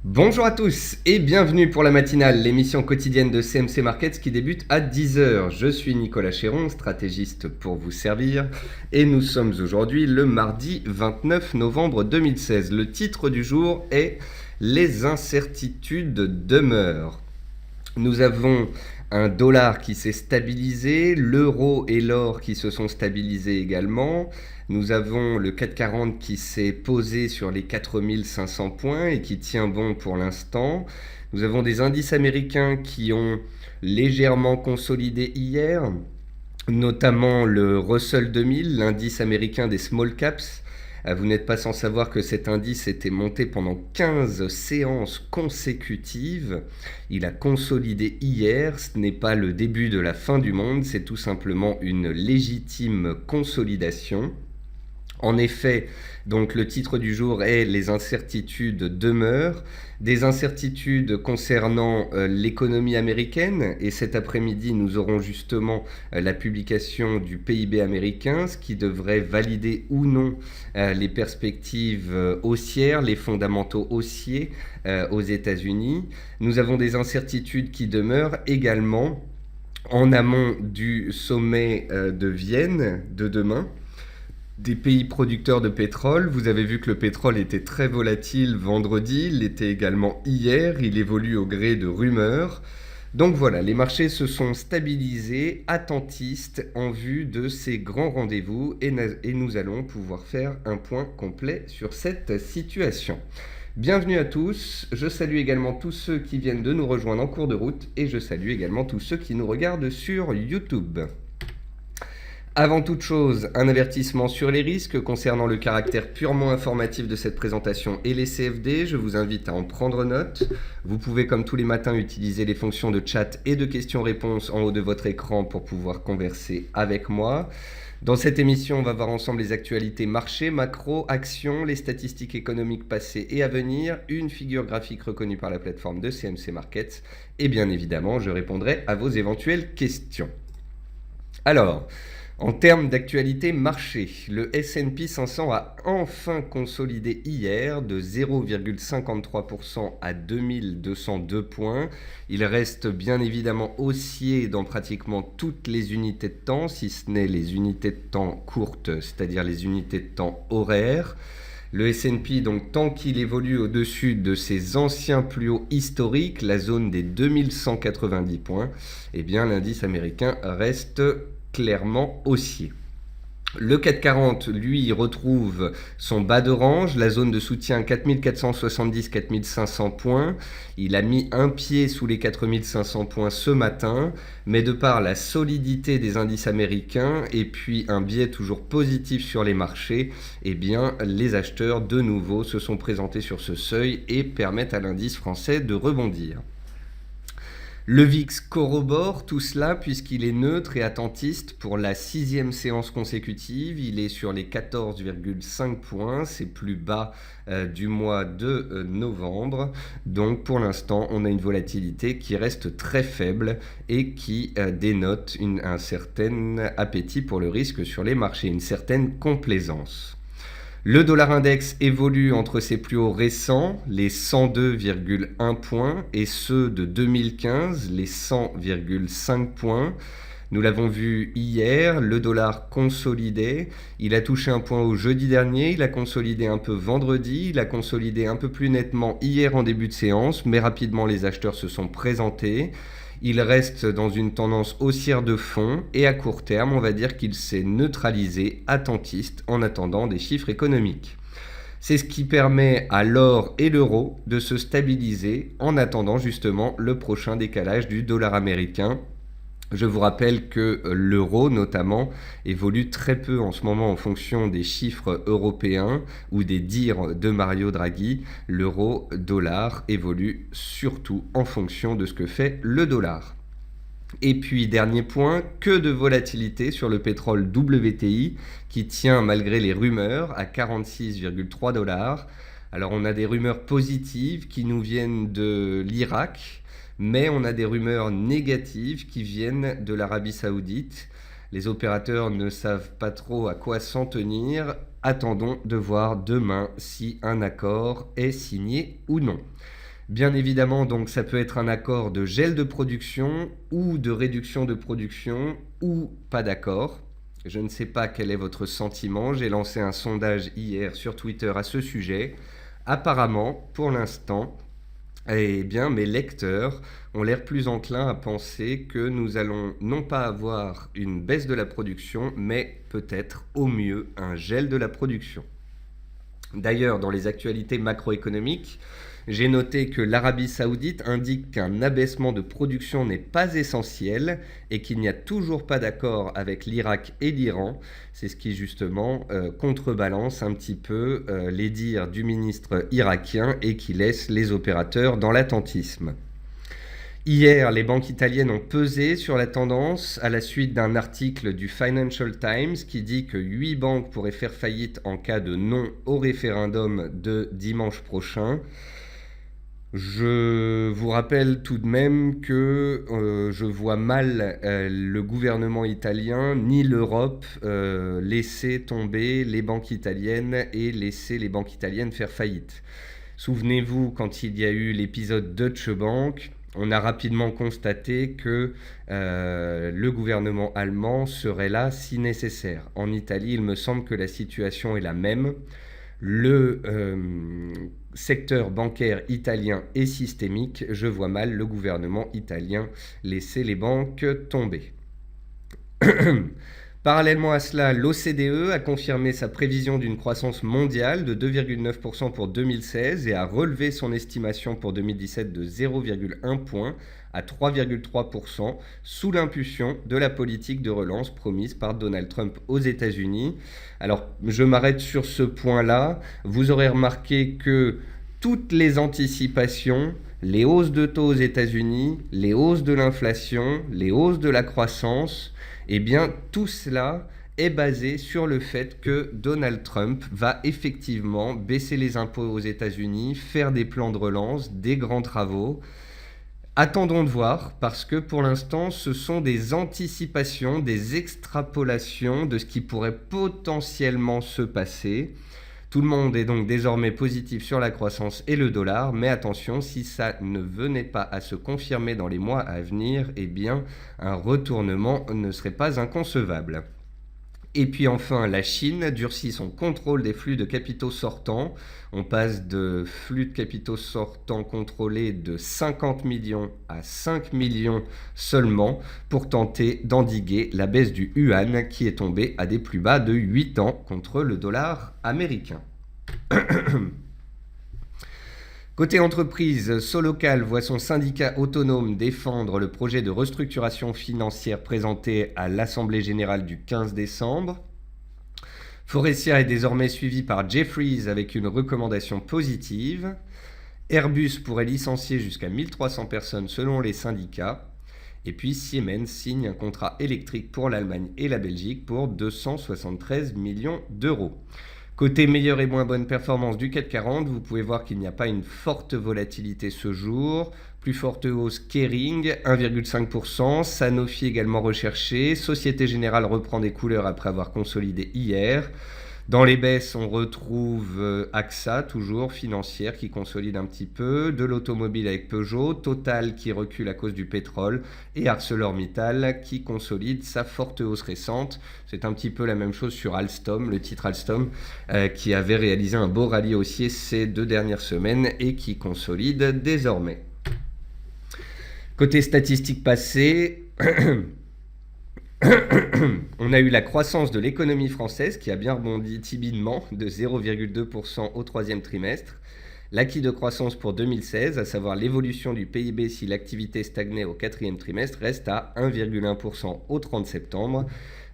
Bonjour à tous et bienvenue pour la matinale, l'émission quotidienne de CMC Markets qui débute à 10 heures. Je suis Nicolas Chéron, stratégiste pour vous servir et nous sommes aujourd'hui le mardi 29 novembre 2016. Le titre du jour est Les incertitudes demeurent. Nous avons un dollar qui s'est stabilisé, l'euro et l'or qui se sont stabilisés également. Nous avons le CAC 40 qui s'est posé sur les 4500 points et qui tient bon pour l'instant. Nous avons des indices américains qui ont légèrement consolidé hier, notamment le Russell 2000, l'indice américain des small caps. Vous n'êtes pas sans savoir que cet indice était monté pendant 15 séances consécutives. Il a consolidé hier. Ce n'est pas le début de la fin du monde, c'est tout simplement une légitime consolidation. En effet, donc le titre du jour est Les incertitudes demeurent, des incertitudes concernant l'économie américaine, et cet après-midi nous aurons justement la publication du PIB américain, ce qui devrait valider ou non les perspectives haussières, les fondamentaux haussiers aux États-Unis. Nous avons des incertitudes qui demeurent également en amont du sommet de Vienne de demain, des pays producteurs de pétrole. Vous avez vu que le pétrole était très volatile vendredi, il l'était également hier, il évolue au gré de rumeurs. Donc voilà, les marchés se sont stabilisés, attentistes en vue de ces grands rendez-vous et nous allons pouvoir faire un point complet sur cette situation. Bienvenue à tous, je salue également tous ceux qui viennent de nous rejoindre en cours de route et je salue également tous ceux qui nous regardent sur YouTube. Avant toute chose, un avertissement sur les risques concernant le caractère purement informatif de cette présentation et les CFD. Je vous invite à en prendre note. Vous pouvez, comme tous les matins, utiliser les fonctions de chat et de questions-réponses en haut de votre écran pour pouvoir converser avec moi. Dans cette émission, on va voir ensemble les actualités marché, macro, actions, les statistiques économiques passées et à venir, une figure graphique reconnue par la plateforme de CMC Markets et bien évidemment, je répondrai à vos éventuelles questions. Alors, en termes d'actualité marché, le S&P 500 a enfin consolidé hier de 0,53% à 2202 points. Il reste bien évidemment haussier dans pratiquement toutes les unités de temps, si ce n'est les unités de temps courtes, c'est-à-dire les unités de temps horaires. Le S&P, donc tant qu'il évolue au-dessus de ses anciens plus hauts historiques, la zone des 2190 points, eh bien l'indice américain reste clairement haussier. Le CAC 40, lui, retrouve son bas de range, la zone de soutien 4470-4500 points. Il a mis un pied sous les 4500 points ce matin, mais de par la solidité des indices américains et puis un biais toujours positif sur les marchés, eh bien, les acheteurs de nouveau se sont présentés sur ce seuil et permettent à l'indice français de rebondir. Le VIX corrobore tout cela puisqu'il est neutre et attentiste pour la 6e séance consécutive. Il est sur les 14,5 points, c'est plus bas du mois de novembre. Donc pour l'instant, on a une volatilité qui reste très faible et qui dénote un certain appétit pour le risque sur les marchés, une certaine complaisance. Le dollar index évolue entre ses plus hauts récents, les 102,1 points, et ceux de 2015, les 100,5 points. Nous l'avons vu hier, le dollar consolidé. Il a touché un point au jeudi dernier, il a consolidé un peu vendredi, il a consolidé un peu plus nettement hier en début de séance, mais rapidement les acheteurs se sont présentés. Il reste dans une tendance haussière de fond et à court terme, on va dire qu'il s'est neutralisé, attentiste, en attendant des chiffres économiques. C'est ce qui permet à l'or et l'euro de se stabiliser en attendant justement le prochain décalage du dollar américain. Je vous rappelle que l'euro, notamment, évolue très peu en ce moment en fonction des chiffres européens ou des dires de Mario Draghi. L'euro-dollar évolue surtout en fonction de ce que fait le dollar. Et puis, dernier point, que de volatilité sur le pétrole WTI qui tient malgré les rumeurs à 46,3 dollars. Alors, on a des rumeurs positives qui nous viennent de l'Irak, mais on a des rumeurs négatives qui viennent de l'Arabie Saoudite. Les opérateurs ne savent pas trop à quoi s'en tenir. Attendons de voir demain si un accord est signé ou non. Bien évidemment, donc ça peut être un accord de gel de production ou de réduction de production ou pas d'accord. Je ne sais pas quel est votre sentiment. J'ai lancé un sondage hier sur Twitter à ce sujet. Apparemment, pour l'instant, eh bien, mes lecteurs ont l'air plus enclins à penser que nous allons non pas avoir une baisse de la production, mais peut-être au mieux un gel de la production. D'ailleurs, dans les actualités macroéconomiques, j'ai noté que l'Arabie Saoudite indique qu'un abaissement de production n'est pas essentiel et qu'il n'y a toujours pas d'accord avec l'Irak et l'Iran. C'est ce qui justement contrebalance un petit peu les dires du ministre irakien et qui laisse les opérateurs dans l'attentisme. Hier, les banques italiennes ont pesé sur la tendance à la suite d'un article du Financial Times qui dit que 8 banques pourraient faire faillite en cas de non au référendum de dimanche prochain. Je vous rappelle tout de même que je vois mal le gouvernement italien ni l'Europe laisser tomber les banques italiennes et laisser les banques italiennes faire faillite. Souvenez-vous, quand il y a eu l'épisode Deutsche Bank, on a rapidement constaté que le gouvernement allemand serait là si nécessaire. En Italie, il me semble que la situation est la même. Le secteur bancaire italien est systémique. Je vois mal le gouvernement italien laisser les banques tomber. Parallèlement à cela, l'OCDE a confirmé sa prévision d'une croissance mondiale de 2,9% pour 2016 et a relevé son estimation pour 2017 de 0,1 point à 3,3% sous l'impulsion de la politique de relance promise par Donald Trump aux États-Unis. Alors, je m'arrête sur ce point-là. Vous aurez remarqué que toutes les anticipations, les hausses de taux aux États-Unis, les hausses de l'inflation, les hausses de la croissance, eh bien, tout cela est basé sur le fait que Donald Trump va effectivement baisser les impôts aux États-Unis, faire des plans de relance, des grands travaux. Attendons de voir, parce que pour l'instant, ce sont des anticipations, des extrapolations de ce qui pourrait potentiellement se passer. Tout le monde est donc désormais positif sur la croissance et le dollar, mais attention, si ça ne venait pas à se confirmer dans les mois à venir, eh bien, un retournement ne serait pas inconcevable. Et puis enfin, la Chine durcit son contrôle des flux de capitaux sortants. On passe de flux de capitaux sortants contrôlés de 50 millions à 5 millions seulement pour tenter d'endiguer la baisse du yuan qui est tombé à des plus bas de 8 ans contre le dollar américain. Côté entreprise, Solocal voit son syndicat autonome défendre le projet de restructuration financière présenté à l'Assemblée générale du 15 décembre. Forestia est désormais suivi par Jefferies avec une recommandation positive. Airbus pourrait licencier jusqu'à 1300 personnes selon les syndicats. Et puis Siemens signe un contrat électrique pour l'Allemagne et la Belgique pour 273 millions d'euros. Côté meilleure et moins bonne performance du CAC 40, vous pouvez voir qu'il n'y a pas une forte volatilité ce jour. Plus forte hausse Kering, 1,5%. Sanofi également recherché. Société Générale reprend des couleurs après avoir consolidé hier. Dans les baisses, on retrouve AXA, toujours financière, qui consolide un petit peu, de l'automobile avec Peugeot, Total qui recule à cause du pétrole et ArcelorMittal qui consolide sa forte hausse récente. C'est un petit peu la même chose sur Alstom, le titre Alstom, qui avait réalisé un beau rallye haussier ces 2 dernières semaines et qui consolide désormais. Côté statistiques passées, on a eu la croissance de l'économie française qui a bien rebondi timidement de 0,2% au 3e trimestre. L'acquis de croissance pour 2016, à savoir l'évolution du PIB si l'activité stagnait au 4e trimestre, reste à 1,1% au 30 septembre.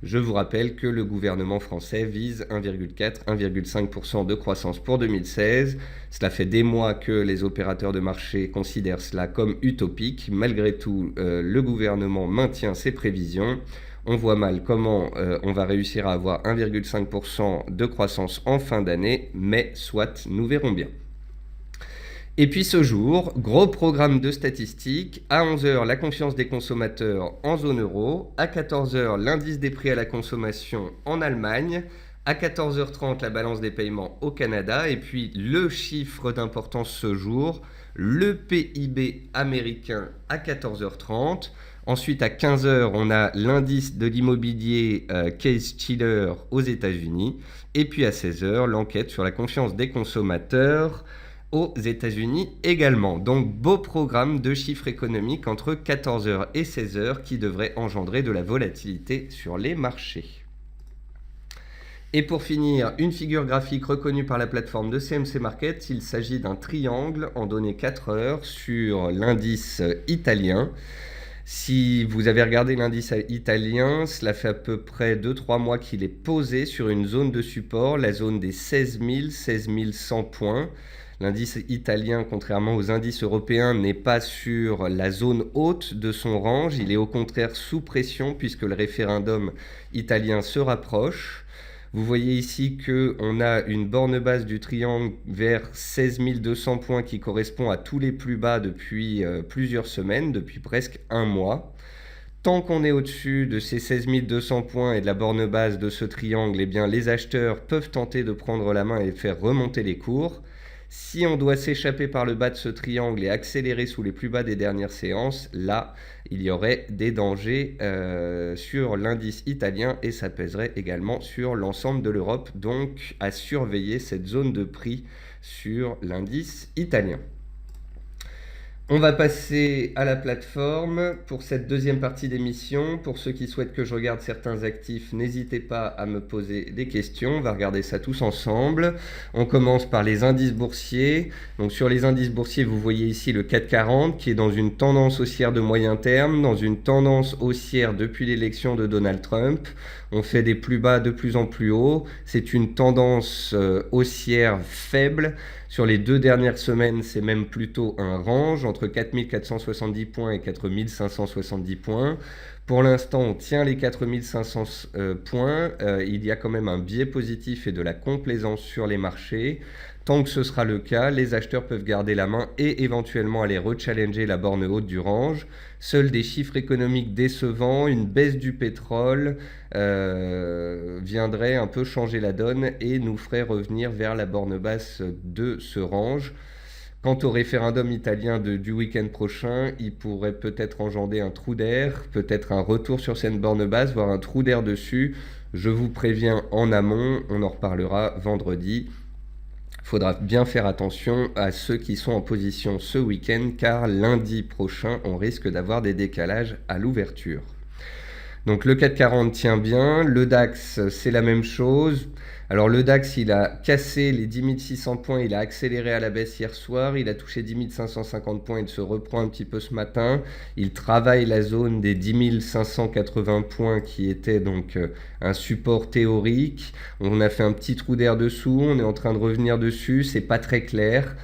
Je vous rappelle que le gouvernement français vise 1,4-1,5% de croissance pour 2016. Cela fait des mois que les opérateurs de marché considèrent cela comme utopique. Malgré tout, le gouvernement maintient ses prévisions. On voit mal comment on va réussir à avoir 1,5% de croissance en fin d'année, mais soit, nous verrons bien. Et puis ce jour, gros programme de statistiques. À 11h, la confiance des consommateurs en zone euro. À 14h, l'indice des prix à la consommation en Allemagne. À 14h30, la balance des paiements au Canada. Et puis le chiffre d'importance ce jour, le PIB américain à 14h30. Ensuite, à 15h, on a l'indice de l'immobilier Case-Shiller aux États-Unis. Et puis à 16h, l'enquête sur la confiance des consommateurs aux États-Unis également. Donc, beau programme de chiffres économiques entre 14h et 16h qui devrait engendrer de la volatilité sur les marchés. Et pour finir, une figure graphique reconnue par la plateforme de CMC Markets, il s'agit d'un triangle en données 4 heures sur l'indice italien. Si vous avez regardé l'indice italien, cela fait à peu près 2-3 mois qu'il est posé sur une zone de support, la zone des 16 000, 16 100 points. L'indice italien, contrairement aux indices européens, n'est pas sur la zone haute de son range, il est au contraire sous pression puisque le référendum italien se rapproche. Vous voyez ici qu'on a une borne basse du triangle vers 16 200 points qui correspond à tous les plus bas depuis plusieurs semaines, depuis presque un mois. Tant qu'on est au-dessus de ces 16 200 points et de la borne basse de ce triangle, eh bien, les acheteurs peuvent tenter de prendre la main et faire remonter les cours. Si on doit s'échapper par le bas de ce triangle et accélérer sous les plus bas des dernières séances, là, il y aurait des dangers sur l'indice italien et ça pèserait également sur l'ensemble de l'Europe. Donc, à surveiller cette zone de prix sur l'indice italien. On va passer à la plateforme pour cette deuxième partie d'émission. Pour ceux qui souhaitent que je regarde certains actifs, n'hésitez pas à me poser des questions. On va regarder ça tous ensemble. On commence par les indices boursiers. Donc sur les indices boursiers, vous voyez ici le CAC 40 qui est dans une tendance haussière de moyen terme, dans une tendance haussière depuis l'élection de Donald Trump. On fait des plus bas de plus en plus haut. C'est une tendance haussière faible. Sur les 2 dernières semaines, c'est même plutôt un range entre 4470 points et 4570 points. Pour l'instant, on tient les 4500 points. Il y a quand même un biais positif et de la complaisance sur les marchés. Tant que ce sera le cas, les acheteurs peuvent garder la main et éventuellement aller rechallenger la borne haute du range. Seuls des chiffres économiques décevants, une baisse du pétrole viendraient un peu changer la donne et nous ferait revenir vers la borne basse de ce range. Quant au référendum italien du week-end prochain, il pourrait peut-être engendrer un trou d'air, peut-être un retour sur cette borne basse, voire un trou d'air dessus. Je vous préviens en amont, on en reparlera vendredi. Il faudra bien faire attention à ceux qui sont en position ce week-end car lundi prochain, on risque d'avoir des décalages à l'ouverture. Donc le CAC 40 tient bien, le DAX c'est la même chose. Alors le DAX il a cassé les 10 600 points, il a accéléré à la baisse hier soir, il a touché 10 550 points, il se reprend un petit peu ce matin. Il travaille la zone des 10 580 points qui était donc un support théorique. On a fait un petit trou d'air dessous, on est en train de revenir dessus, c'est pas très clair.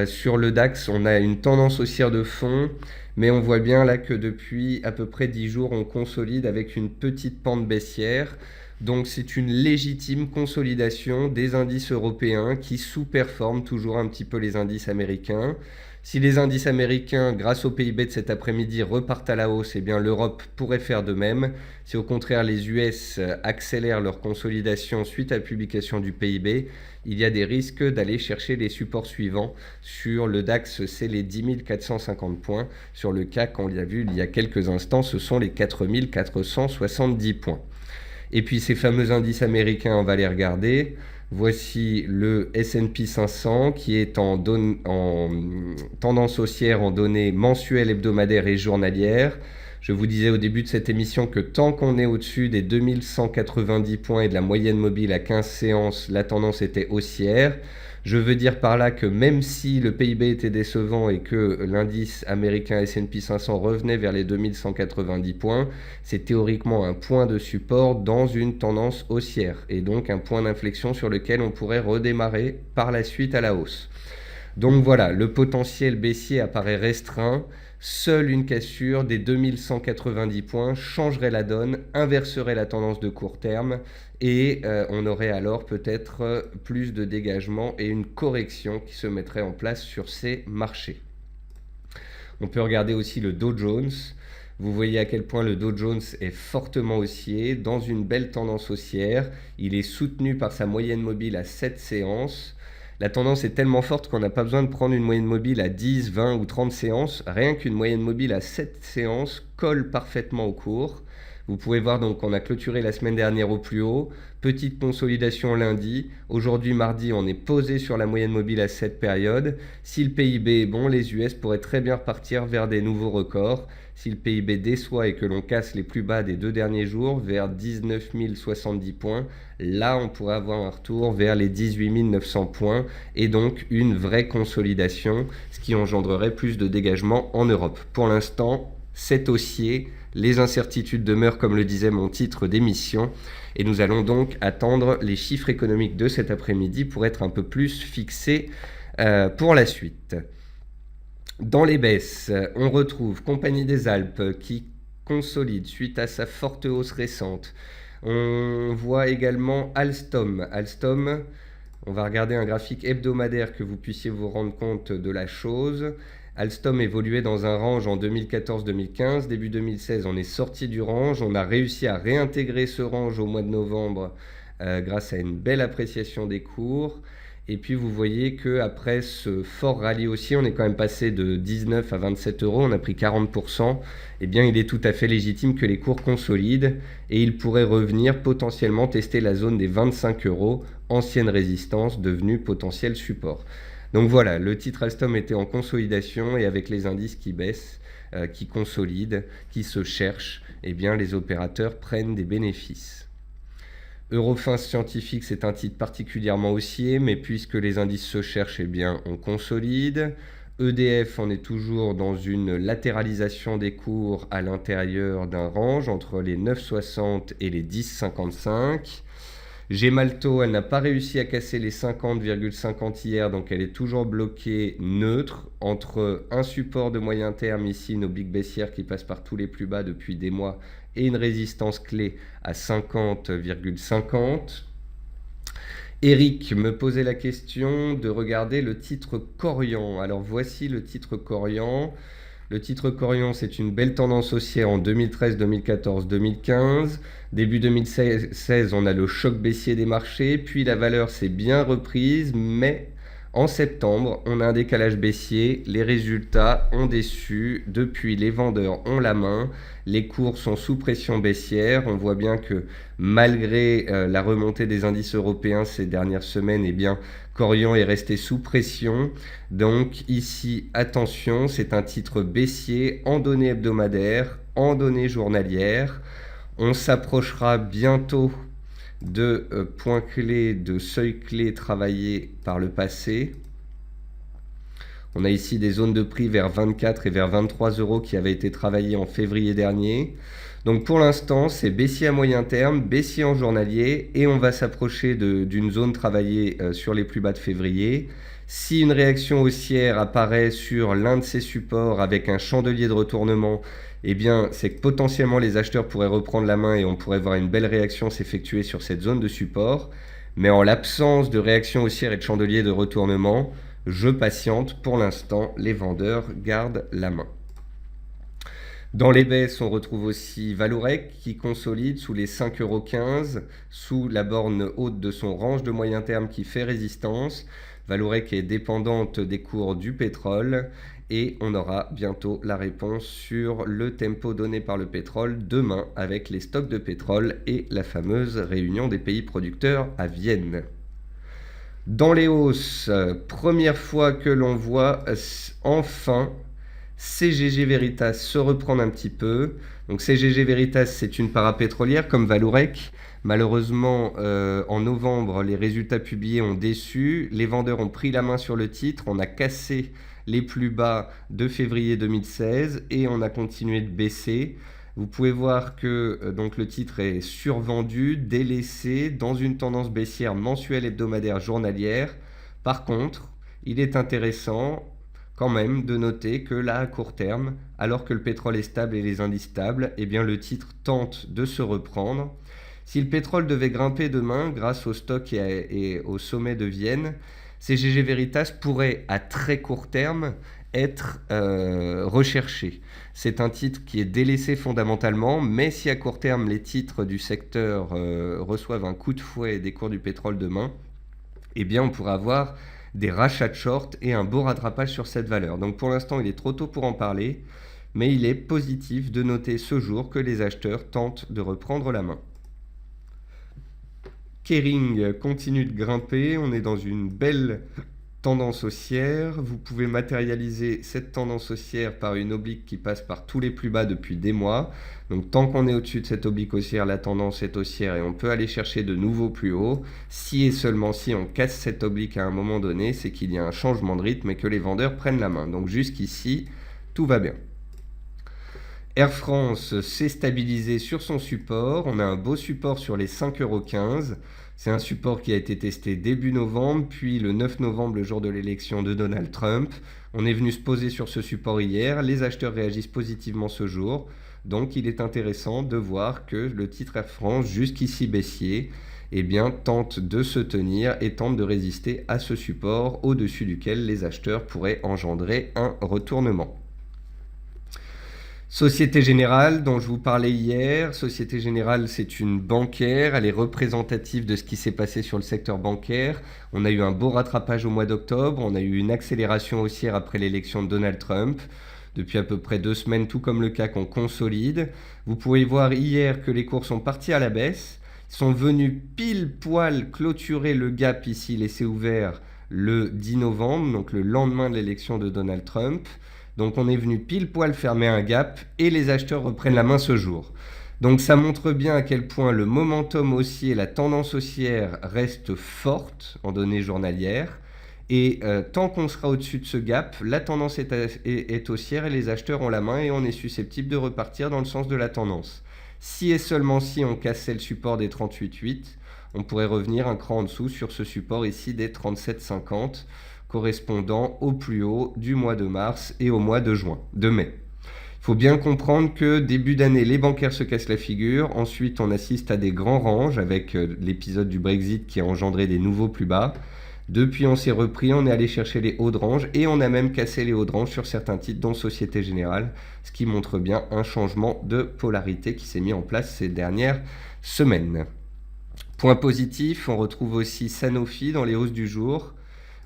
Sur le DAX on a une tendance haussière de fond. Mais on voit bien là que depuis à peu près 10 jours, on consolide avec une petite pente baissière. Donc c'est une légitime consolidation des indices européens qui sous-performent toujours un petit peu les indices américains. Si les indices américains, grâce au PIB de cet après-midi, repartent à la hausse, eh bien l'Europe pourrait faire de même. Si au contraire les US accélèrent leur consolidation suite à la publication du PIB, il y a des risques d'aller chercher les supports suivants. Sur le DAX, c'est les 10 450 points. Sur le CAC, on l'a vu il y a quelques instants, ce sont les 4 470 points. Et puis ces fameux indices américains, on va les regarder. Voici le S&P 500 qui est en tendance haussière en données mensuelles, hebdomadaires et journalières. Je vous disais au début de cette émission que tant qu'on est au-dessus des 2190 points et de la moyenne mobile à 15 séances, la tendance était haussière. Je veux dire par là que même si le PIB était décevant et que l'indice américain S&P 500 revenait vers les 2190 points, c'est théoriquement un point de support dans une tendance haussière et donc un point d'inflexion sur lequel on pourrait redémarrer par la suite à la hausse. Donc voilà, le potentiel baissier apparaît restreint. Seule une cassure des 2190 points changerait la donne, inverserait la tendance de court terme et on aurait alors peut-être plus de dégagement et une correction qui se mettrait en place sur ces marchés. On peut regarder aussi le Dow Jones. Vous voyez à quel point le Dow Jones est fortement haussier, dans une belle tendance haussière. Il est soutenu par sa moyenne mobile à 7 séances. La tendance est tellement forte qu'on n'a pas besoin de prendre une moyenne mobile à 10, 20 ou 30 séances. Rien qu'une moyenne mobile à 7 séances colle parfaitement au cours. Vous pouvez voir donc qu'on a clôturé la semaine dernière au plus haut. Petite consolidation lundi. Aujourd'hui, mardi, on est posé sur la moyenne mobile à cette période. Si le PIB est bon, les US pourraient très bien repartir vers des nouveaux records. Si le PIB déçoit et que l'on casse les plus bas des 2 derniers jours, vers 19 070 points, là on pourrait avoir un retour vers les 18 900 points et donc une vraie consolidation, ce qui engendrerait plus de dégagement en Europe. Pour l'instant, c'est haussier. Les incertitudes demeurent, comme le disait mon titre d'émission, et nous allons donc attendre les chiffres économiques de cet après-midi pour être un peu plus fixés pour la suite. Dans les baisses, on retrouve Compagnie des Alpes qui consolide suite à sa forte hausse récente. On voit également Alstom. Alstom, on va regarder un graphique hebdomadaire que vous puissiez vous rendre compte de la chose. Alstom évoluait dans un range en 2014-2015. Début 2016, on est sorti du range. On a réussi à réintégrer ce range au mois de novembre grâce à une belle appréciation des cours. Et puis vous voyez qu'après ce fort rallye aussi, on est quand même passé de 19 à 27 euros, on a pris 40%. Eh bien, il est tout à fait légitime que les cours consolident et il pourrait revenir potentiellement tester la zone des 25 euros, ancienne résistance devenue potentiel support. Donc voilà, le titre Alstom était en consolidation et avec les indices qui baissent, qui consolident, qui se cherchent, eh bien les opérateurs prennent des bénéfices. Eurofins Scientifique, c'est un titre particulièrement haussier, mais puisque les indices se cherchent, eh bien on consolide. EDF, on est toujours dans une latéralisation des cours à l'intérieur d'un range entre les 9,60 et les 10,55. Gemalto, elle n'a pas réussi à casser les 50,50 hier, donc elle est toujours bloquée neutre entre un support de moyen terme, ici nos big baissières qui passent par tous les plus bas depuis des mois, et une résistance clé à 50,50. Eric me posait la question de regarder le titre Corian. Alors voici le titre Corian. Le titre Corian, c'est une belle tendance haussière en 2013, 2014, 2015. Début 2016, on a le choc baissier des marchés, puis la valeur s'est bien reprise, mais en septembre, on a un décalage baissier, les résultats ont déçu, depuis les vendeurs ont la main, les cours sont sous pression baissière, on voit bien que malgré la remontée des indices européens ces dernières semaines, eh bien Corian est resté sous pression, donc ici attention, c'est un titre baissier en données hebdomadaires, en données journalières, on s'approchera bientôt de points clés, de seuils clés travaillés par le passé. On a ici des zones de prix vers 24 et vers 23 euros qui avaient été travaillées en février dernier. Donc pour l'instant, c'est baissier à moyen terme, baissier en journalier et on va s'approcher d'une zone travaillée sur les plus bas de février. Si une réaction haussière apparaît sur l'un de ces supports avec un chandelier de retournement, eh bien, c'est que potentiellement les acheteurs pourraient reprendre la main et on pourrait voir une belle réaction s'effectuer sur cette zone de support. Mais en l'absence de réaction haussière et de chandelier de retournement, je patiente. Pour l'instant, les vendeurs gardent la main. Dans les baisses, on retrouve aussi Vallourec qui consolide sous les 5,15 €, sous la borne haute de son range de moyen terme qui fait résistance. Vallourec est dépendante des cours du pétrole et on aura bientôt la réponse sur le tempo donné par le pétrole demain avec les stocks de pétrole et la fameuse réunion des pays producteurs à Vienne. Dans les hausses, première fois que l'on voit enfin CGG Veritas se reprendre un petit peu. Donc CGG Veritas, c'est une parapétrolière comme Vallourec. Malheureusement, en novembre, les résultats publiés ont déçu. Les vendeurs ont pris la main sur le titre. On a cassé les plus bas de février 2016 et on a continué de baisser. Vous pouvez voir que donc le titre est survendu, délaissé dans une tendance baissière mensuelle, hebdomadaire, journalière. Par contre, il est intéressant quand même de noter que là, à court terme, alors que le pétrole est stable et les indices stables, eh bien le titre tente de se reprendre. Si le pétrole devait grimper demain grâce au stock et au sommet de Vienne, CGG Veritas pourrait à très court terme être recherché. C'est un titre qui est délaissé fondamentalement, mais si à court terme les titres du secteur reçoivent un coup de fouet des cours du pétrole demain, eh bien on pourra avoir des rachats de short et un beau rattrapage sur cette valeur. Donc pour l'instant il est trop tôt pour en parler, mais il est positif de noter ce jour que les acheteurs tentent de reprendre la main. Kering continue de grimper, on est dans une belle tendance haussière. Vous pouvez matérialiser cette tendance haussière par une oblique qui passe par tous les plus bas depuis des mois. Donc tant qu'on est au-dessus de cette oblique haussière, la tendance est haussière et on peut aller chercher de nouveaux plus hauts. Si et seulement si on casse cette oblique à un moment donné, c'est qu'il y a un changement de rythme et que les vendeurs prennent la main. Donc jusqu'ici, tout va bien. Air France s'est stabilisé sur son support. On a un beau support sur les 5,15 €. C'est un support qui a été testé début novembre, puis le 9 novembre, le jour de l'élection de Donald Trump. On est venu se poser sur ce support hier. Les acheteurs réagissent positivement ce jour. Donc il est intéressant de voir que le titre Air France, jusqu'ici baissier, tente de se tenir et tente de résister à ce support au-dessus duquel les acheteurs pourraient engendrer un retournement. Société Générale, dont je vous parlais hier. Société Générale, c'est une bancaire. Elle est représentative de ce qui s'est passé sur le secteur bancaire. On a eu un beau rattrapage au mois d'octobre. On a eu une accélération haussière après l'élection de Donald Trump. Depuis à peu près 2 semaines, tout comme le CAC, on consolide. Vous pouvez voir hier que les cours sont partis à la baisse. Ils sont venus pile poil clôturer le gap ici laissé ouvert le 10 novembre, donc le lendemain de l'élection de Donald Trump. Donc on est venu pile poil fermer un gap et les acheteurs reprennent la main ce jour. Donc ça montre bien à quel point le momentum haussier, la tendance haussière reste forte en données journalières. Et tant qu'on sera au-dessus de ce gap, la tendance est haussière et les acheteurs ont la main et on est susceptible de repartir dans le sens de la tendance. Si et seulement si on cassait le support des 38,8, on pourrait revenir un cran en dessous sur ce support ici des 37,50, correspondant au plus haut du mois de mars et au mois de mai. Il faut bien comprendre que début d'année, les bancaires se cassent la figure. Ensuite, on assiste à des grands ranges avec l'épisode du Brexit qui a engendré des nouveaux plus bas. Depuis, on s'est repris, on est allé chercher les hauts de range et on a même cassé les hauts de range sur certains titres, dont Société Générale, ce qui montre bien un changement de polarité qui s'est mis en place ces dernières semaines. Point positif, on retrouve aussi Sanofi dans les hausses du jour.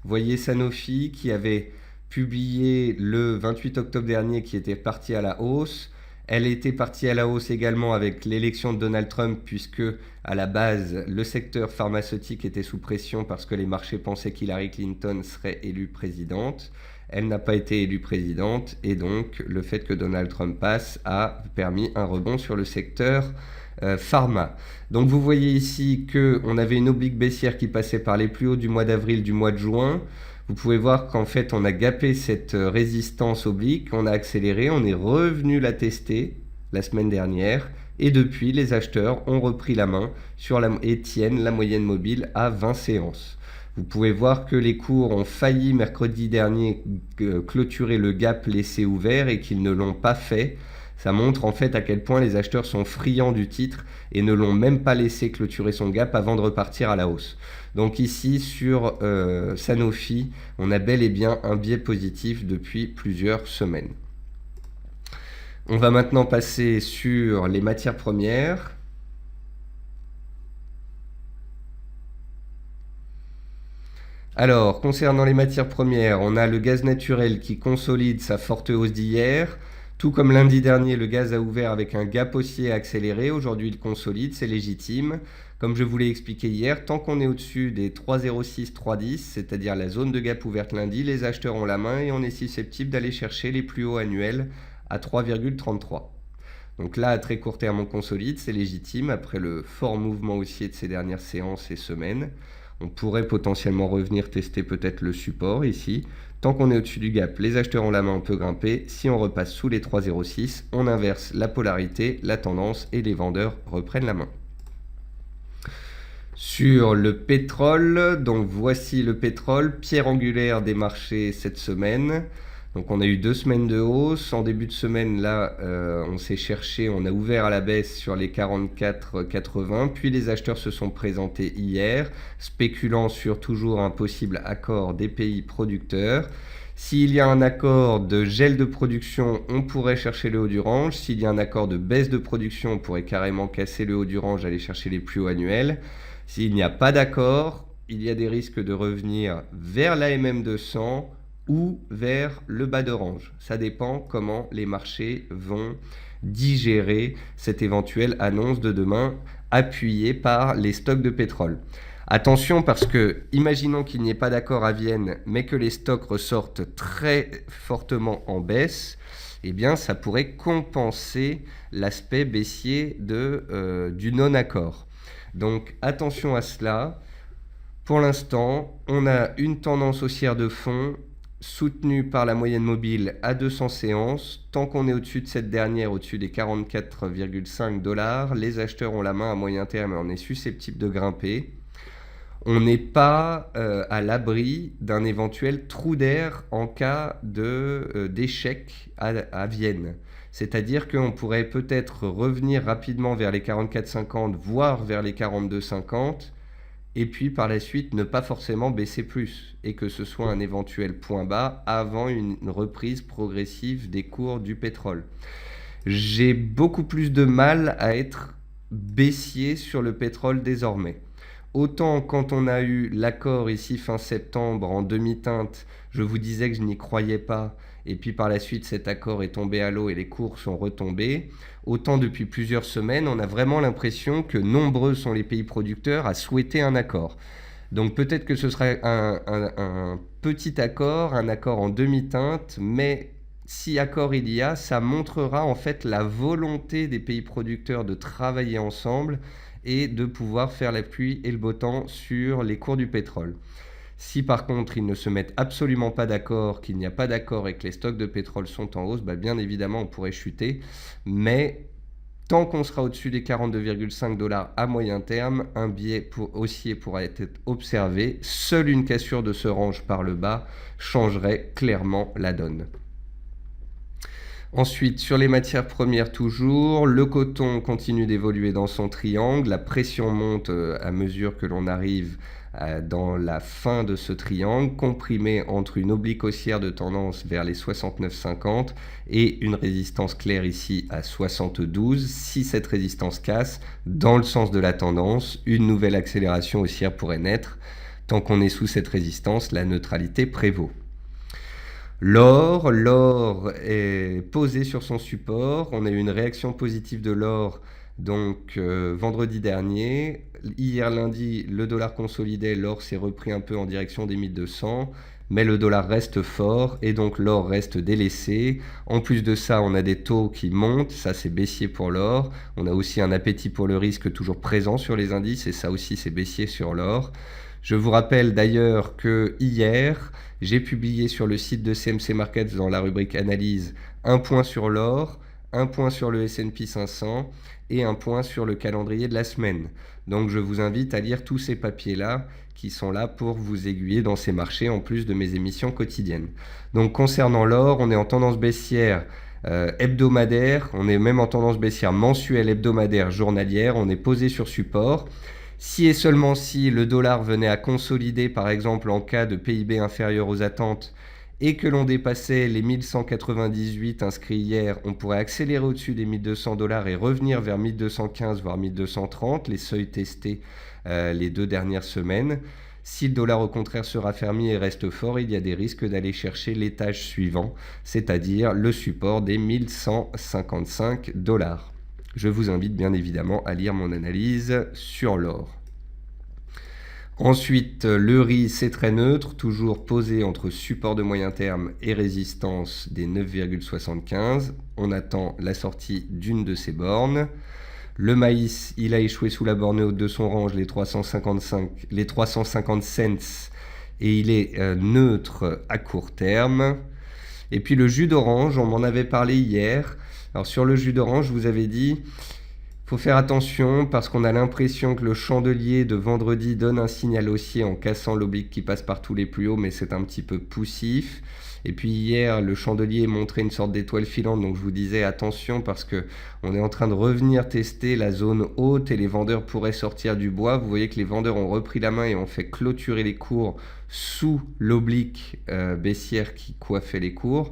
Vous voyez Sanofi qui avait publié le 28 octobre dernier qui était partie à la hausse. Elle était partie à la hausse également avec l'élection de Donald Trump puisque à la base le secteur pharmaceutique était sous pression parce que les marchés pensaient qu'Hillary Clinton serait élue présidente. Elle n'a pas été élue présidente et donc le fait que Donald Trump passe a permis un rebond sur le secteur pharma. Donc vous voyez ici qu'on avait une oblique baissière qui passait par les plus hauts du mois d'avril, du mois de juin. Vous pouvez voir qu'en fait on a gapé cette résistance oblique, on a accéléré, on est revenu la tester la semaine dernière et depuis les acheteurs ont repris la main et tiennent la moyenne mobile à 20 séances. Vous pouvez voir que les cours ont failli mercredi dernier clôturer le gap laissé ouvert et qu'ils ne l'ont pas fait. Ça montre en fait à quel point les acheteurs sont friands du titre et ne l'ont même pas laissé clôturer son gap avant de repartir à la hausse. Donc ici sur Sanofi, on a bel et bien un biais positif depuis plusieurs semaines. On va maintenant passer sur les matières premières. Alors, concernant les matières premières, on a le gaz naturel qui consolide sa forte hausse d'hier. Tout comme lundi dernier, le gaz a ouvert avec un gap haussier accéléré. Aujourd'hui, il consolide, c'est légitime. Comme je vous l'ai expliqué hier, tant qu'on est au-dessus des 3,06, 3,10, c'est-à-dire la zone de gap ouverte lundi, les acheteurs ont la main et on est susceptible d'aller chercher les plus hauts annuels à 3,33. Donc là, à très court terme, on consolide, c'est légitime après le fort mouvement haussier de ces dernières séances et semaines. On pourrait potentiellement revenir tester peut-être le support ici. Tant qu'on est au-dessus du gap, les acheteurs ont la main, on peut grimper. Si on repasse sous les 3,06, on inverse la polarité, la tendance et les vendeurs reprennent la main. Sur le pétrole, donc voici le pétrole, pierre angulaire des marchés cette semaine. Donc on a eu 2 semaines de hausse. En début de semaine, là, on s'est cherché, on a ouvert à la baisse sur les 44,80. Puis les acheteurs se sont présentés hier, spéculant sur toujours un possible accord des pays producteurs. S'il y a un accord de gel de production, on pourrait chercher le haut du range. S'il y a un accord de baisse de production, on pourrait carrément casser le haut du range, aller chercher les plus hauts annuels. S'il n'y a pas d'accord, il y a des risques de revenir vers la MM200 ou vers le bas de range. Ça dépend comment les marchés vont digérer cette éventuelle annonce de demain appuyée par les stocks de pétrole. Attention parce que, imaginons qu'il n'y ait pas d'accord à Vienne, mais que les stocks ressortent très fortement en baisse, eh bien ça pourrait compenser l'aspect baissier du non-accord. Donc attention à cela. Pour l'instant, on a une tendance haussière de fond soutenue par la moyenne mobile à 200 séances. Tant qu'on est au-dessus de cette dernière, au-dessus des 44,5 $, les acheteurs ont la main à moyen terme et on est susceptible de grimper. On n'est pas à l'abri d'un éventuel trou d'air en cas d'échec à Vienne. C'est-à-dire qu'on pourrait peut-être revenir rapidement vers les 44,50, voire vers les 42,50, et puis par la suite ne pas forcément baisser plus, et que ce soit un éventuel point bas avant une reprise progressive des cours du pétrole. J'ai beaucoup plus de mal à être baissier sur le pétrole désormais. Autant quand on a eu l'accord ici fin septembre en demi-teinte, je vous disais que je n'y croyais pas, et puis par la suite cet accord est tombé à l'eau et les cours sont retombés. Autant depuis plusieurs semaines, on a vraiment l'impression que nombreux sont les pays producteurs à souhaiter un accord. Donc peut-être que ce sera un petit accord, un accord en demi-teinte, mais si accord il y a, ça montrera en fait la volonté des pays producteurs de travailler ensemble et de pouvoir faire la pluie et le beau temps sur les cours du pétrole. Si par contre ils ne se mettent absolument pas d'accord, qu'il n'y a pas d'accord et que les stocks de pétrole sont en hausse, bien évidemment on pourrait chuter, mais tant qu'on sera au-dessus des 42,5 $ à moyen terme, un biais haussier pourra être observé. Seule une cassure de ce range par le bas changerait clairement la donne. Ensuite, sur les matières premières toujours, le coton continue d'évoluer dans son triangle, la pression monte à mesure que l'on arrive dans la fin de ce triangle, comprimé entre une oblique haussière de tendance vers les 69,50 et une résistance claire ici à 72. Si cette résistance casse, dans le sens de la tendance, une nouvelle accélération haussière pourrait naître. Tant qu'on est sous cette résistance, la neutralité prévaut. L'or est posé sur son support. On a eu une réaction positive de l'or donc vendredi dernier. Hier lundi, le dollar consolidait, l'or s'est repris un peu en direction des 1200, mais le dollar reste fort et donc l'or reste délaissé. En plus de ça, on a des taux qui montent, ça c'est baissier pour l'or. On a aussi un appétit pour le risque toujours présent sur les indices et ça aussi c'est baissier sur l'or. Je vous rappelle d'ailleurs que hier, j'ai publié sur le site de CMC Markets dans la rubrique analyse un point sur l'or, un point sur le S&P 500 et un point sur le calendrier de la semaine. Donc je vous invite à lire tous ces papiers-là qui sont là pour vous aiguiller dans ces marchés en plus de mes émissions quotidiennes. Donc concernant l'or, on est en tendance baissière hebdomadaire, on est même en tendance baissière mensuelle, hebdomadaire, journalière, on est posé sur support. Si et seulement si le dollar venait à consolider par exemple en cas de PIB inférieur aux attentes et que l'on dépassait les 1198 inscrits hier, on pourrait accélérer au-dessus des 1200 $ et revenir vers 1215 voire 1230, les seuils testés les 2 dernières semaines. Si le dollar au contraire se raffermit et reste fort, il y a des risques d'aller chercher l'étage suivant, c'est-à-dire le support des 1155 $. Je vous invite bien évidemment à lire mon analyse sur l'or. Ensuite, le riz, c'est très neutre, toujours posé entre support de moyen terme et résistance des 9,75. On attend la sortie d'une de ces bornes. Le maïs, il a échoué sous la borne haute de son range, les 350 cents, et il est neutre à court terme. Et puis le jus d'orange, on m'en avait parlé hier. Alors sur le jus d'orange, je vous avais dit, Faut faire attention parce qu'on a l'impression que le chandelier de vendredi donne un signal haussier en cassant l'oblique qui passe par tous les plus hauts, mais c'est un petit peu poussif. Et puis hier, le chandelier montrait une sorte d'étoile filante, donc je vous disais attention parce que on est en train de revenir tester la zone haute et les vendeurs pourraient sortir du bois. Vous voyez que les vendeurs ont repris la main et ont fait clôturer les cours sous l'oblique baissière qui coiffait les cours.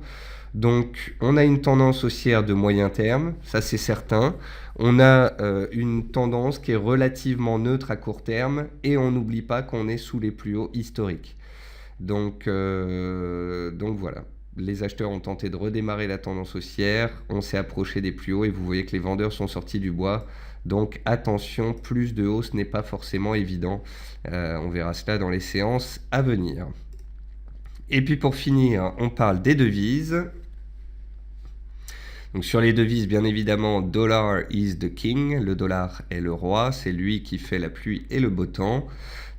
Donc on a une tendance haussière de moyen terme, ça c'est certain. On a une tendance qui est relativement neutre à court terme et on n'oublie pas qu'on est sous les plus hauts historiques. Donc voilà, les acheteurs ont tenté de redémarrer la tendance haussière, on s'est approché des plus hauts et vous voyez que les vendeurs sont sortis du bois. Donc attention, plus de hausse n'est pas forcément évident. On verra cela dans les séances à venir. Et puis pour finir, on parle des devises. Donc sur les devises, bien évidemment, dollar is the king, le dollar est le roi, c'est lui qui fait la pluie et le beau temps.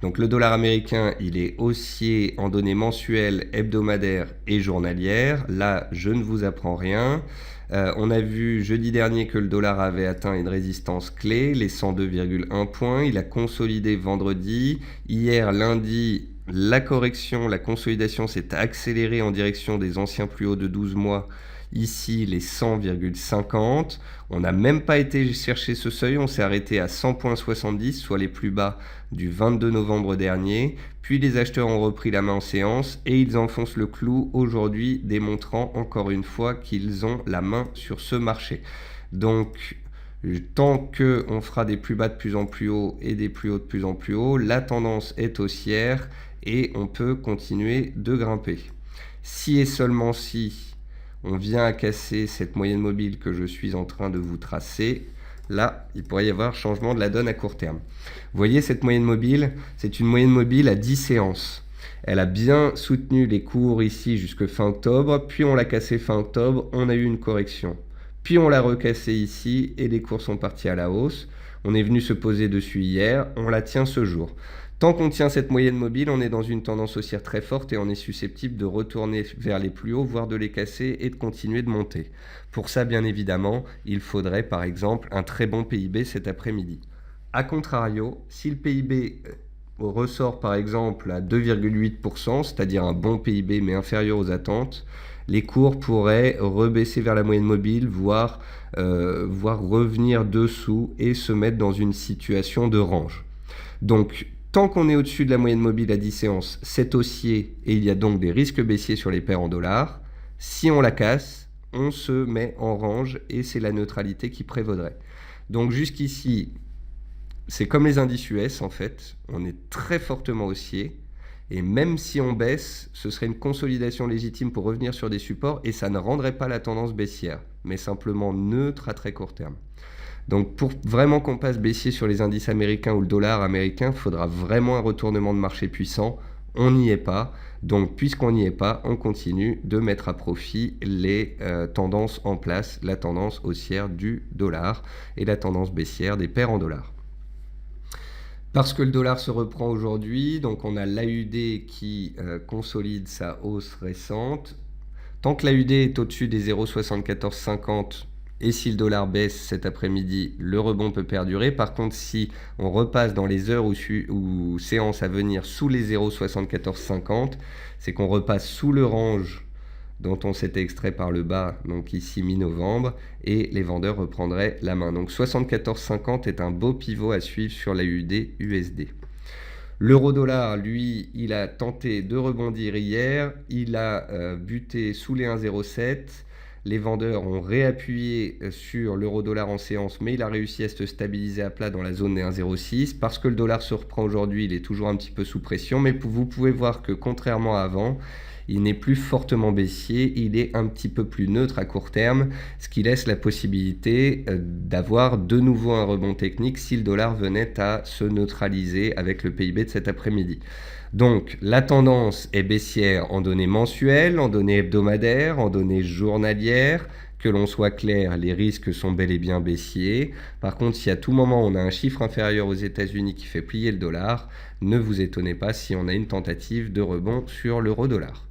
Donc le dollar américain, il est haussier en données mensuelles, hebdomadaires et journalières. Là, je ne vous apprends rien. On a vu jeudi dernier que le dollar avait atteint une résistance clé, les 102,1 points. Il a consolidé vendredi. Hier, lundi, la consolidation s'est accélérée en direction des anciens plus hauts de 12 mois. Ici, les 100,50. On n'a même pas été chercher ce seuil, on s'est arrêté à 100,70, soit les plus bas du 22 novembre dernier. Puis les acheteurs ont repris la main en séance et ils enfoncent le clou aujourd'hui, démontrant encore une fois qu'ils ont la main sur ce marché. Donc, tant qu'on fera des plus bas de plus en plus haut et des plus hauts de plus en plus haut, la tendance est haussière et on peut continuer de grimper. Si et seulement si on vient à casser cette moyenne mobile que je suis en train de vous tracer, là, il pourrait y avoir changement de la donne à court terme. Vous voyez cette moyenne mobile, c'est une moyenne mobile à 10 séances. Elle a bien soutenu les cours ici jusque fin octobre, puis on l'a cassé fin octobre, on a eu une correction. Puis on l'a recassé ici et les cours sont partis à la hausse. On est venu se poser dessus hier, on la tient ce jour. Tant qu'on tient cette moyenne mobile, on est dans une tendance haussière très forte et on est susceptible de retourner vers les plus hauts, voire de les casser et de continuer de monter. Pour ça, bien évidemment, il faudrait par exemple un très bon PIB cet après-midi. A contrario, si le PIB ressort par exemple à 2,8%, c'est-à-dire un bon PIB mais inférieur aux attentes, les cours pourraient rebaisser vers la moyenne mobile, voire revenir dessous et se mettre dans une situation de range. Donc, tant qu'on est au-dessus de la moyenne mobile à 10 séances, c'est haussier et il y a donc des risques baissiers sur les paires en dollars. Si on la casse, on se met en range et c'est la neutralité qui prévaudrait. Donc jusqu'ici, c'est comme les indices US en fait, on est très fortement haussier et même si on baisse, ce serait une consolidation légitime pour revenir sur des supports et ça ne rendrait pas la tendance baissière, mais simplement neutre à très court terme. Donc pour vraiment qu'on passe baissier sur les indices américains ou le dollar américain, il faudra vraiment un retournement de marché puissant. On n'y est pas. Donc puisqu'on n'y est pas, on continue de mettre à profit les tendances en place, la tendance haussière du dollar et la tendance baissière des paires en dollars. Parce que le dollar se reprend aujourd'hui, donc on a l'AUD qui consolide sa hausse récente. Tant que l'AUD est au-dessus des 0,7450, et si le dollar baisse cet après-midi, le rebond peut perdurer. Par contre, si on repasse dans les heures ou séances à venir sous les 0,7450, c'est qu'on repasse sous le range dont on s'était extrait par le bas, donc ici mi-novembre, et les vendeurs reprendraient la main. Donc 74,50 est un beau pivot à suivre sur l'AUD-USD. L'euro-dollar, lui, il a tenté de rebondir hier, il a buté sous les 1,07. Les vendeurs ont réappuyé sur l'euro-dollar en séance, mais il a réussi à se stabiliser à plat dans la zone des 1,06. Parce que le dollar se reprend aujourd'hui, il est toujours un petit peu sous pression, mais vous pouvez voir que contrairement à avant, il n'est plus fortement baissier, il est un petit peu plus neutre à court terme, ce qui laisse la possibilité d'avoir de nouveau un rebond technique si le dollar venait à se neutraliser avec le PIB de cet après-midi. Donc la tendance est baissière en données mensuelles, en données hebdomadaires, en données journalières. Que l'on soit clair, les risques sont bel et bien baissiers. Par contre, si à tout moment on a un chiffre inférieur aux États-Unis qui fait plier le dollar, ne vous étonnez pas si on a une tentative de rebond sur l'euro-dollar.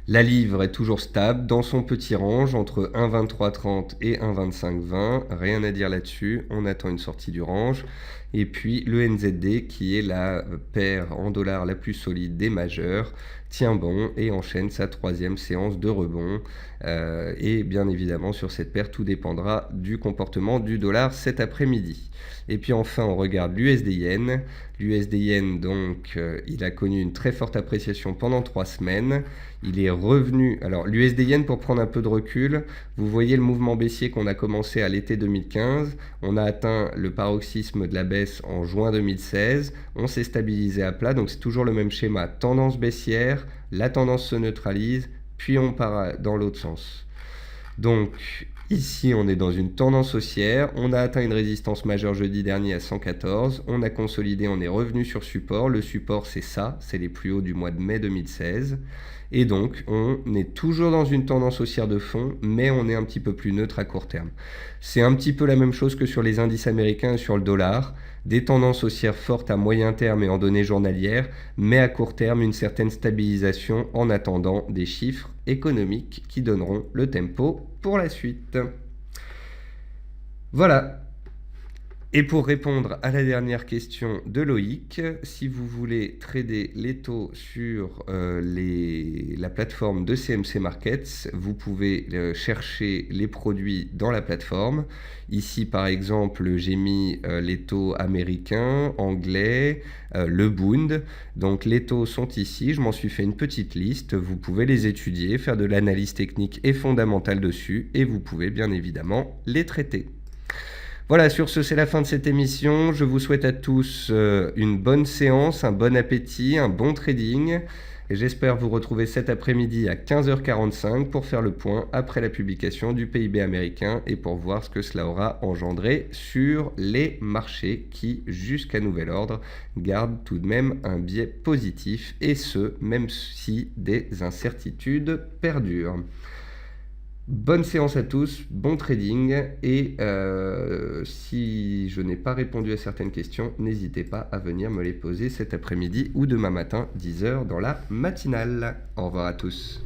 La livre est toujours stable dans son petit range entre 1,2330 et 1,2520. Rien à dire là-dessus. On attend une sortie du range. Et puis le NZD, qui est la paire en dollars la plus solide des majeurs, tient bon et enchaîne sa troisième séance de rebond. Et bien évidemment, sur cette paire, tout dépendra du comportement du dollar cet après-midi. Et puis enfin, on regarde l'USD-Yen. L'USD-Yen, donc, il a connu une très forte appréciation pendant 3 semaines. Il est revenu. Alors, l'USD-Yen, pour prendre un peu de recul, vous voyez le mouvement baissier qu'on a commencé à l'été 2015. On a atteint le paroxysme de la baisse en juin 2016. On s'est stabilisé à plat. Donc, c'est toujours le même schéma. Tendance baissière, la tendance se neutralise, puis on part dans l'autre sens. Donc, ici, on est dans une tendance haussière. On a atteint une résistance majeure jeudi dernier à 114. On a consolidé, on est revenu sur support. Le support, c'est ça, c'est les plus hauts du mois de mai 2016. Et donc, on est toujours dans une tendance haussière de fond, mais on est un petit peu plus neutre à court terme. C'est un petit peu la même chose que sur les indices américains et sur le dollar. Des tendances haussières fortes à moyen terme et en données journalières, mais à court terme, une certaine stabilisation en attendant des chiffres économiques qui donneront le tempo pour la suite. Voilà. Et pour répondre à la dernière question de Loïc, si vous voulez trader les taux sur la plateforme de CMC Markets, vous pouvez chercher les produits dans la plateforme. Ici, par exemple, j'ai mis les taux américains, anglais, le Bund. Donc les taux sont ici, je m'en suis fait une petite liste. Vous pouvez les étudier, faire de l'analyse technique et fondamentale dessus, et vous pouvez bien évidemment les traiter. Voilà, sur ce, c'est la fin de cette émission. Je vous souhaite à tous une bonne séance, un bon appétit, un bon trading. Et j'espère vous retrouver cet après-midi à 15h45 pour faire le point après la publication du PIB américain et pour voir ce que cela aura engendré sur les marchés qui, jusqu'à nouvel ordre, gardent tout de même un biais positif, et ce, même si des incertitudes perdurent. Bonne séance à tous, bon trading, et si je n'ai pas répondu à certaines questions, n'hésitez pas à venir me les poser cet après-midi ou demain matin, 10h dans la matinale. Au revoir à tous.